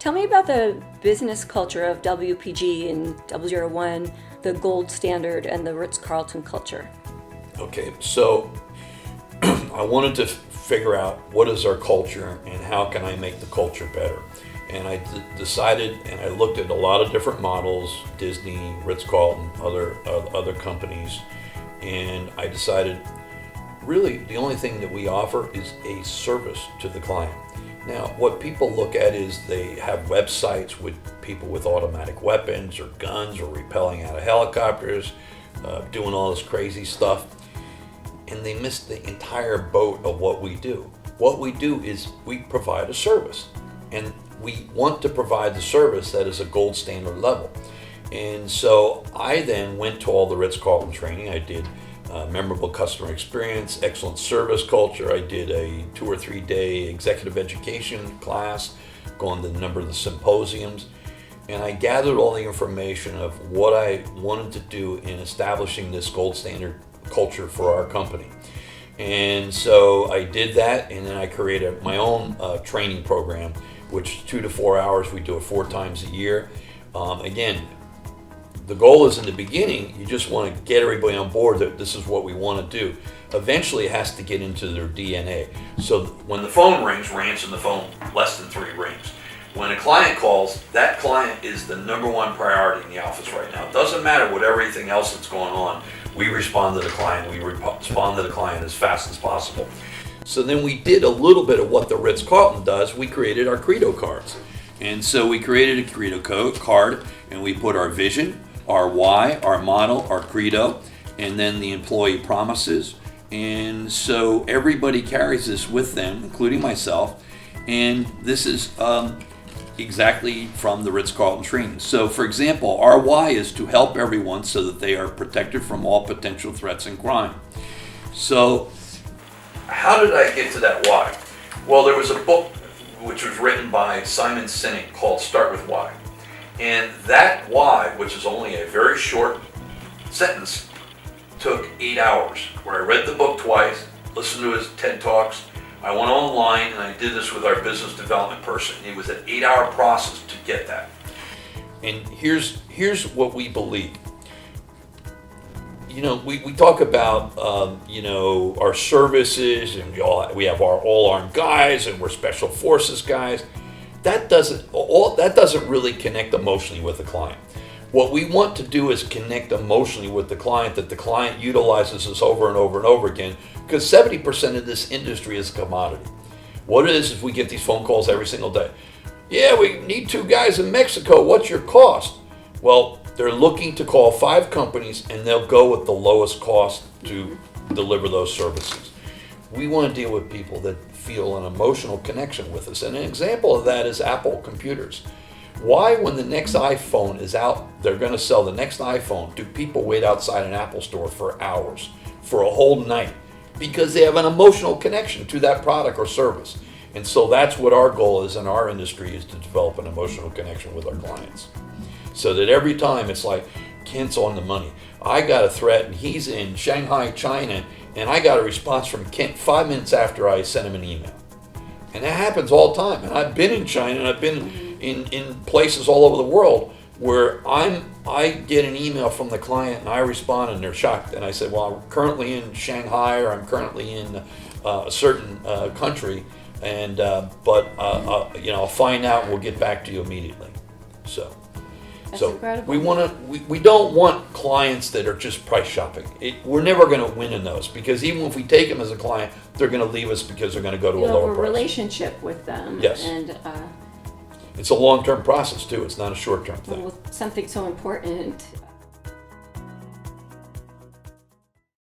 Tell me about the business culture of WPG and 001, the gold standard, and the Ritz-Carlton culture. Okay, so I wanted to figure out what is our culture and how can I make the culture better. And I decided, and I looked at a lot of different models, Disney, Ritz-Carlton, other companies, and I decided really the only thing that we offer is a service to the client. Now, what people look at is they have websites with people with automatic weapons or guns or rappelling out of helicopters, doing all this crazy stuff, and they miss the entire boat of what we do. What we do is we provide a service, and we want to provide the service that is a gold standard level. And so I then went to all the Ritz-Carlton training. I did memorable customer experience, excellent service culture. I did a 2 or 3 day executive education class, going to a number of the symposiums, and I gathered all the information of what I wanted to do in establishing this gold standard culture for our company. And so I did that, and then I created my own training program, which is 2 to 4 hours. We do it 4 times a year. Again, the goal is in the beginning, you just want to get everybody on board that this is what we want to do. Eventually it has to get into their DNA. So when the phone rings, we're answering the phone less than 3 rings. When a client calls, that client is the number one priority in the office right now. It doesn't matter what everything else that's going on. We respond to the client. We respond to the client as fast as possible. So then we did a little bit of what the Ritz-Carlton does. We created our Credo cards. And so we created a Credo card, and we put our vision, our why, our model, our credo, and then the employee promises. And so everybody carries this with them, including myself. And this is exactly from the Ritz-Carlton training. So for example, our why is to help everyone so that they are protected from all potential threats and crime. So how did I get to that why? Well, there was a book which was written by Simon Sinek called Start With Why. And that why, which is only a very short sentence, took 8 hours, where I read the book twice, listened to his TED Talks. I went online and I did this with our business development person. It was an 8-hour process to get that. And here's what we believe. You know, we talk about our services, and we have our all-armed guys, and we're special forces guys. That doesn't really connect emotionally with the client. What we want to do is connect emotionally with the client, that the client utilizes us over and over and over again, because 70% of this industry is a commodity. What it is we get these phone calls every single day. Yeah, we need 2 guys in Mexico. What's your cost? Well, they're looking to call 5 companies, and they'll go with the lowest cost to deliver those services. We want to deal with people that feel an emotional connection with us. And an example of that is Apple computers. Why, when the next iPhone is out, they're going to sell the next iPhone, do people wait outside an Apple store for hours, for a whole night? Because they have an emotional connection to that product or service. And so that's what our goal is in our industry, is to develop an emotional connection with our clients. So that every time it's like, Kent's on the money. I got a threat and he's in Shanghai, China, and I got a response from Kent 5 minutes after I sent him an email. And that happens all the time. And I've been in China, and I've been in places all over the world where I get an email from the client and I respond and they're shocked. And I said, well, I'm currently in Shanghai, or I'm currently in a certain country, and I'll find out and we'll get back to you immediately. That's incredible. We don't want clients that are just price shopping. We're never going to win in those, because even if we take them as a client, they're going to leave us because they're going to go to a lower price. A relationship with them. Yes. And it's a long-term process too. It's not a short-term thing. with something so important.